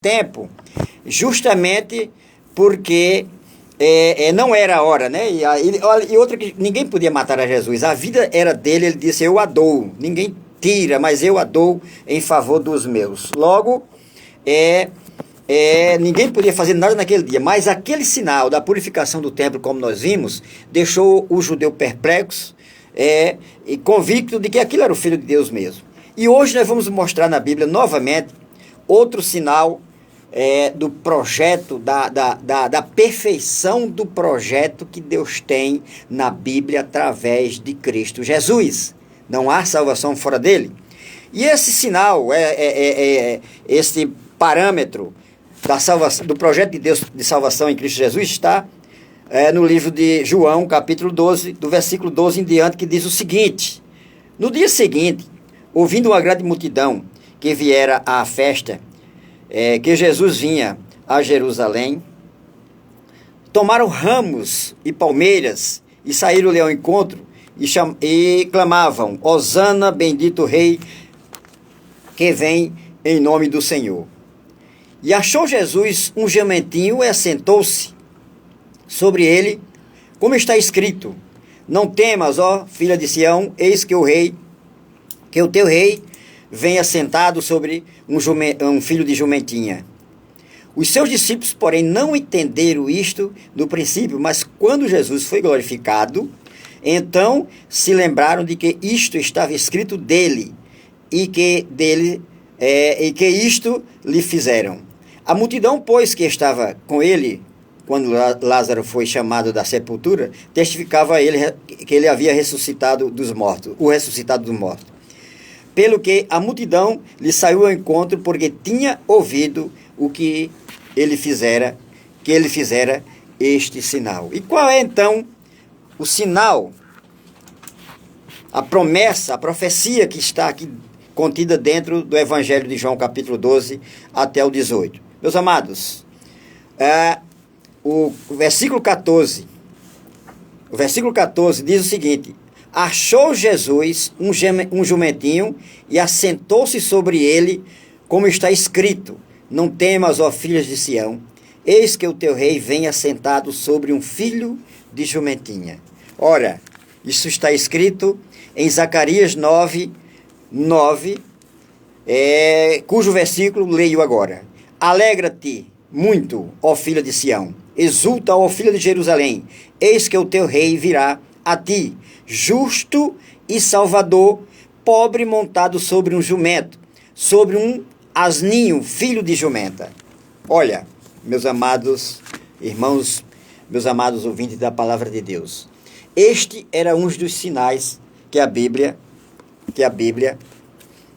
tempo, justamente porque não era a hora, né? E outra, que ninguém podia matar a Jesus, a vida era dele. Ele disse: eu a dou, ninguém tira, mas eu a dou em favor dos meus. Logo, ninguém podia fazer nada naquele dia, mas aquele sinal da purificação do templo, como nós vimos, deixou o judeu perplexo e convicto de que aquilo era o Filho de Deus mesmo. E hoje nós vamos mostrar na Bíblia novamente outro sinal do projeto, da perfeição do projeto que Deus tem na Bíblia através de Cristo Jesus. Não há salvação fora dele. E esse sinal, esse parâmetro da salvação, do projeto de Deus de salvação em Cristo Jesus, está no livro de João, capítulo 12, do versículo 12 em diante, que diz o seguinte: no dia seguinte, ouvindo uma grande multidão que viera à festa, que Jesus vinha a Jerusalém, tomaram ramos e palmeiras e saíram-lhe ao encontro e clamavam: Hosana, bendito o Rei que vem em nome do Senhor. E achou Jesus um jumentinho e assentou-se sobre ele, como está escrito: não temas, ó filha de Sião, eis que o teu rei vem assentado sobre um filho de jumentinha. Os seus discípulos, porém, não entenderam isto no princípio, mas quando Jesus foi glorificado, então se lembraram de que isto estava escrito dele e que isto lhe fizeram. A multidão, pois, que estava com ele quando Lázaro foi chamado da sepultura, testificava a ele que ele havia ressuscitado dos mortos, o ressuscitado dos mortos. Pelo que a multidão lhe saiu ao encontro, porque tinha ouvido o que ele fizera este sinal. E qual é então o sinal, a promessa, a profecia que está aqui contida dentro do Evangelho de João, capítulo 12 até o 18? Meus amados, o versículo 14 diz o seguinte: achou Jesus um jumentinho e assentou-se sobre ele, como está escrito: não temas, ó filhas de Sião, eis que o teu rei vem assentado sobre um filho de jumentinha. Ora, isso está escrito em Zacarias 9, cujo versículo leio agora: alegra-te muito, ó filha de Sião, exulta, ó filha de Jerusalém, eis que o teu rei virá a ti, justo e salvador, pobre, montado sobre um jumento, sobre um asninho, filho de jumenta. Olha, meus amados irmãos, meus amados ouvintes da palavra de Deus, este era um dos sinais que a Bíblia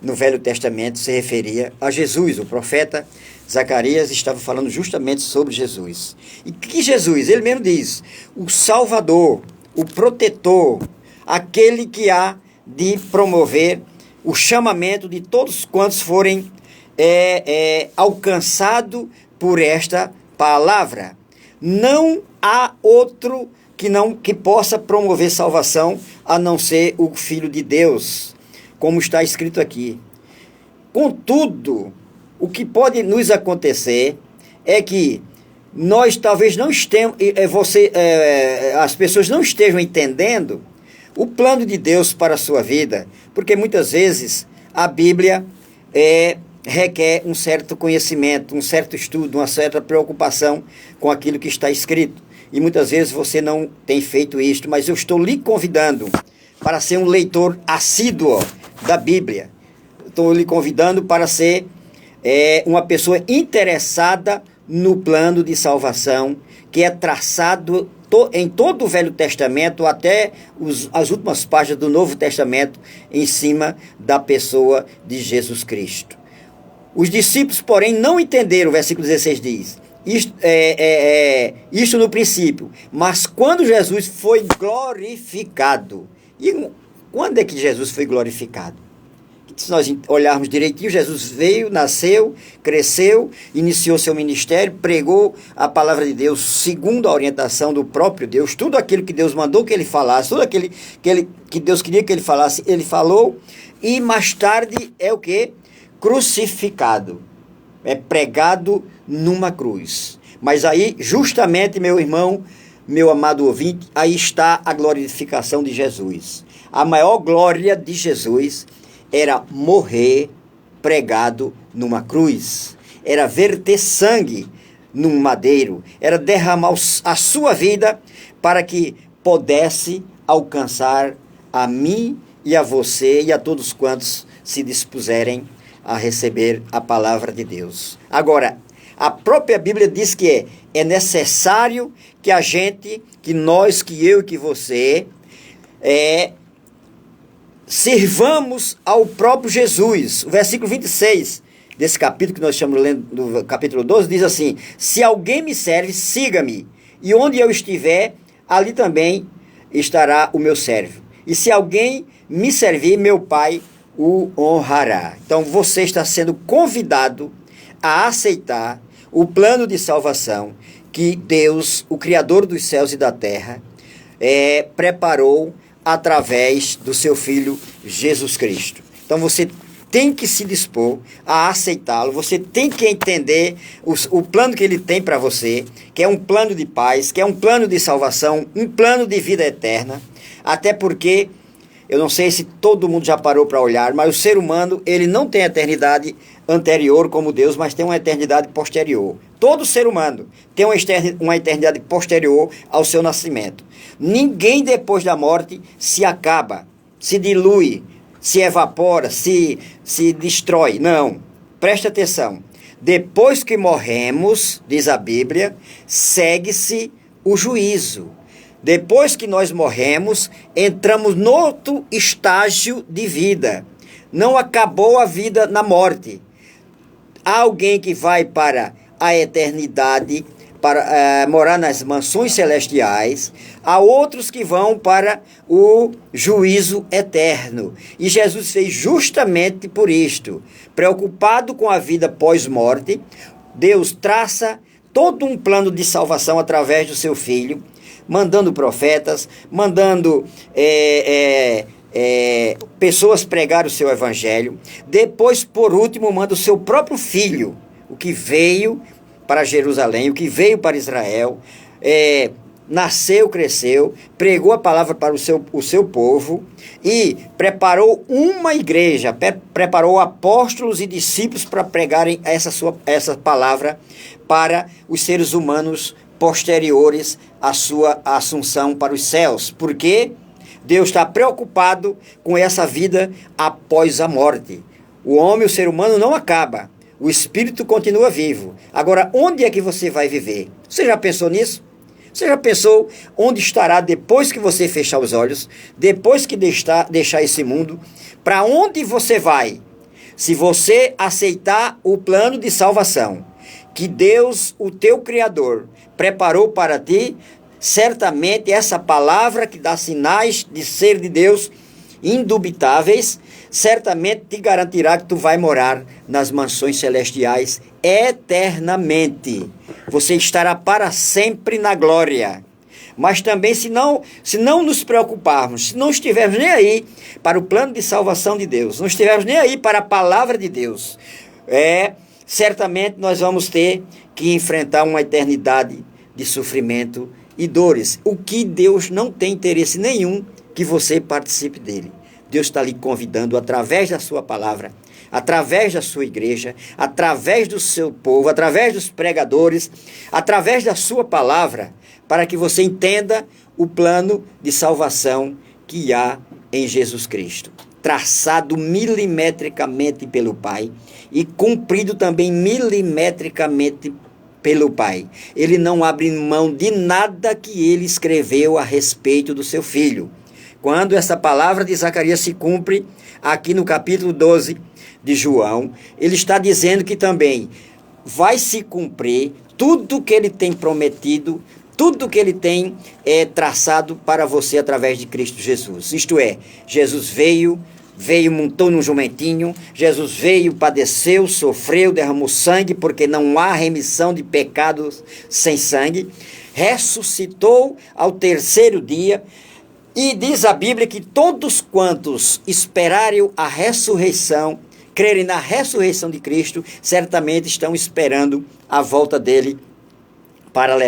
no Velho Testamento se referia a Jesus. O profeta Zacarias estava falando justamente sobre Jesus. E que Jesus, ele mesmo diz, o Salvador, o protetor, aquele que há de promover o chamamento de todos quantos forem alcançados por esta palavra. Não há outro que possa promover salvação a não ser o Filho de Deus, como está escrito aqui. Contudo, o que pode nos acontecer é que nós talvez não estejamos, as pessoas não estejam entendendo o plano de Deus para a sua vida, porque muitas vezes a Bíblia requer um certo conhecimento, um certo estudo, uma certa preocupação com aquilo que está escrito. E muitas vezes você não tem feito isto, mas eu estou lhe convidando para ser um leitor assíduo da Bíblia. Estou lhe convidando para ser uma pessoa interessada no plano de salvação que é traçado em todo o Velho Testamento até as últimas páginas do Novo Testamento, em cima da pessoa de Jesus Cristo. Os discípulos, porém, não entenderam, o versículo 16 diz, isto no princípio, mas quando Jesus foi glorificado. E quando é que Jesus foi glorificado? Se nós olharmos direitinho, Jesus veio, nasceu, cresceu, iniciou seu ministério, pregou a palavra de Deus segundo a orientação do próprio Deus. Tudo aquilo que Deus mandou que ele falasse, tudo aquilo que Deus queria que ele falasse, ele falou. E mais tarde é o quê? Crucificado. pregado numa cruz. Mas aí, justamente, meu irmão, meu amado ouvinte, aí está a glorificação de Jesus. A maior glória de Jesus era morrer pregado numa cruz, era verter sangue num madeiro, era derramar a sua vida para que pudesse alcançar a mim e a você e a todos quantos se dispuserem a receber a palavra de Deus. Agora, a própria Bíblia diz que é necessário que a gente, que nós, que eu e que você, sirvamos ao próprio Jesus. O versículo 26 desse capítulo que nós estamos lendo, do capítulo 12, diz assim: se alguém me serve, siga-me, e onde eu estiver, ali também estará o meu servo. E se alguém me servir, meu Pai o honrará. Então você está sendo convidado a aceitar o plano de salvação que Deus, o Criador dos céus e da terra, preparou através do seu Filho Jesus Cristo. Então você tem que se dispor a aceitá-lo, você tem que entender o plano que ele tem para você, que é um plano de paz, que é um plano de salvação, um plano de vida eterna, até porque, eu não sei se todo mundo já parou para olhar, mas o ser humano, ele não tem eternidade anterior como Deus, mas tem uma eternidade posterior. Todo ser humano tem uma eternidade posterior ao seu nascimento. Ninguém depois da morte se acaba, se dilui, se evapora, se destrói. Não. Preste atenção. Depois que morremos, diz a Bíblia, segue-se o juízo. Depois que nós morremos, entramos no outro estágio de vida. Não acabou a vida na morte. Há alguém que vai para a eternidade, para morar nas mansões celestiais. Há outros que vão para o juízo eterno. E Jesus fez justamente por isto. Preocupado com a vida pós-morte, Deus traça todo um plano de salvação através do seu Filho, mandando profetas, mandando pessoas pregar o seu evangelho. Depois, por último, manda o seu próprio Filho, o que veio para Jerusalém, o que veio para Israel, nasceu, cresceu, pregou a palavra para o seu povo e preparou uma igreja, preparou apóstolos e discípulos para pregarem essa palavra para os seres humanos posteriores à sua assunção para os céus. Porque Deus está preocupado com essa vida após a morte. O homem, o ser humano, não acaba. O espírito continua vivo. Agora, onde é que você vai viver? Você já pensou nisso? Você já pensou onde estará depois que você fechar os olhos? Depois que deixar esse mundo? Para onde você vai? Se você aceitar o plano de salvação que Deus, o teu Criador, preparou para ti, certamente essa palavra que dá sinais de ser de Deus indubitáveis, certamente te garantirá que tu vai morar nas mansões celestiais eternamente. Você estará para sempre na glória. Mas também, se não nos preocuparmos, se não estivermos nem aí para o plano de salvação de Deus, não estivermos nem aí para a palavra de Deus, certamente nós vamos ter que enfrentar uma eternidade de sofrimento e dores. O que Deus não tem interesse nenhum que você participe dele. Deus está lhe convidando através da sua palavra, através da sua igreja, através do seu povo, através dos pregadores, através da sua palavra, para que você entenda o plano de salvação que há em Jesus Cristo, traçado milimetricamente pelo Pai e cumprido também milimetricamente pelo Pai. Ele não abre mão de nada que ele escreveu a respeito do seu Filho. Quando essa palavra de Zacarias se cumpre aqui no capítulo 12 de João, ele está dizendo que também vai se cumprir tudo que ele tem prometido, tudo que ele tem traçado para você através de Cristo Jesus. Isto é, Jesus veio, montou num jumentinho, Jesus veio, padeceu, sofreu, derramou sangue, porque não há remissão de pecados sem sangue, ressuscitou ao terceiro dia, e diz a Bíblia que todos quantos esperarem a ressurreição, crerem na ressurreição de Cristo, certamente estão esperando a volta dele para o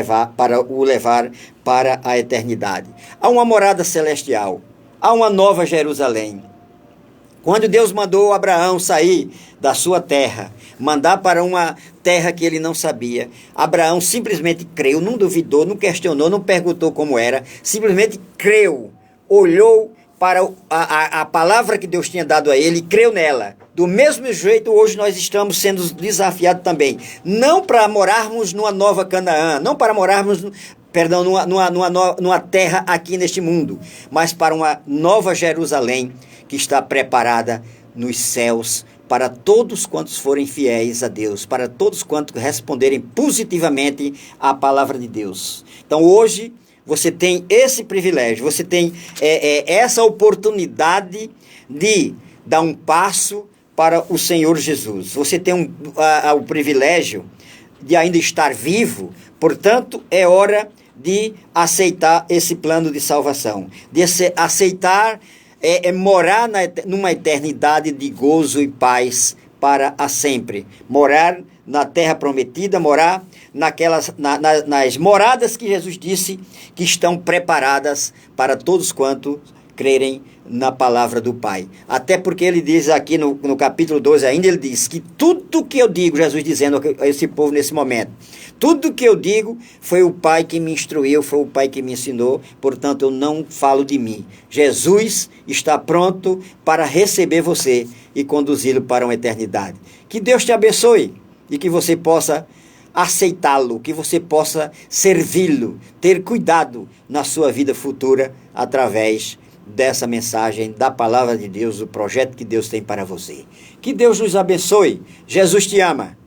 levar para a eternidade. Há uma morada celestial, há uma nova Jerusalém. Quando Deus mandou Abraão sair da sua terra, mandar para uma terra que ele não sabia, Abraão simplesmente creu, não duvidou, não questionou, não perguntou como era, simplesmente creu, olhou para a palavra que Deus tinha dado a ele e creu nela. Do mesmo jeito, hoje nós estamos sendo desafiados também, não para morarmos numa nova Canaã, não para morarmos, numa terra aqui neste mundo, mas para uma nova Jerusalém que está preparada nos céus para todos quantos forem fiéis a Deus, para todos quantos responderem positivamente à palavra de Deus. Então hoje você tem esse privilégio, você tem essa oportunidade de dar um passo para o Senhor Jesus. Você tem o privilégio de ainda estar vivo, portanto, é hora de aceitar esse plano de salvação, de aceitar morar numa eternidade de gozo e paz para a sempre. Morar na terra prometida, morar nas moradas que Jesus disse que estão preparadas para todos quantos crerem na palavra do Pai. Até porque ele diz aqui no capítulo 12 ainda, ele diz que tudo que eu digo, Jesus dizendo a esse povo nesse momento, tudo que eu digo foi o Pai que me instruiu, foi o Pai que me ensinou, portanto eu não falo de mim. Jesus está pronto para receber você e conduzi-lo para uma eternidade. Que Deus te abençoe e que você possa aceitá-lo, que você possa servi-lo, ter cuidado na sua vida futura através dessa mensagem da palavra de Deus, o projeto que Deus tem para você. Que Deus nos abençoe. Jesus te ama.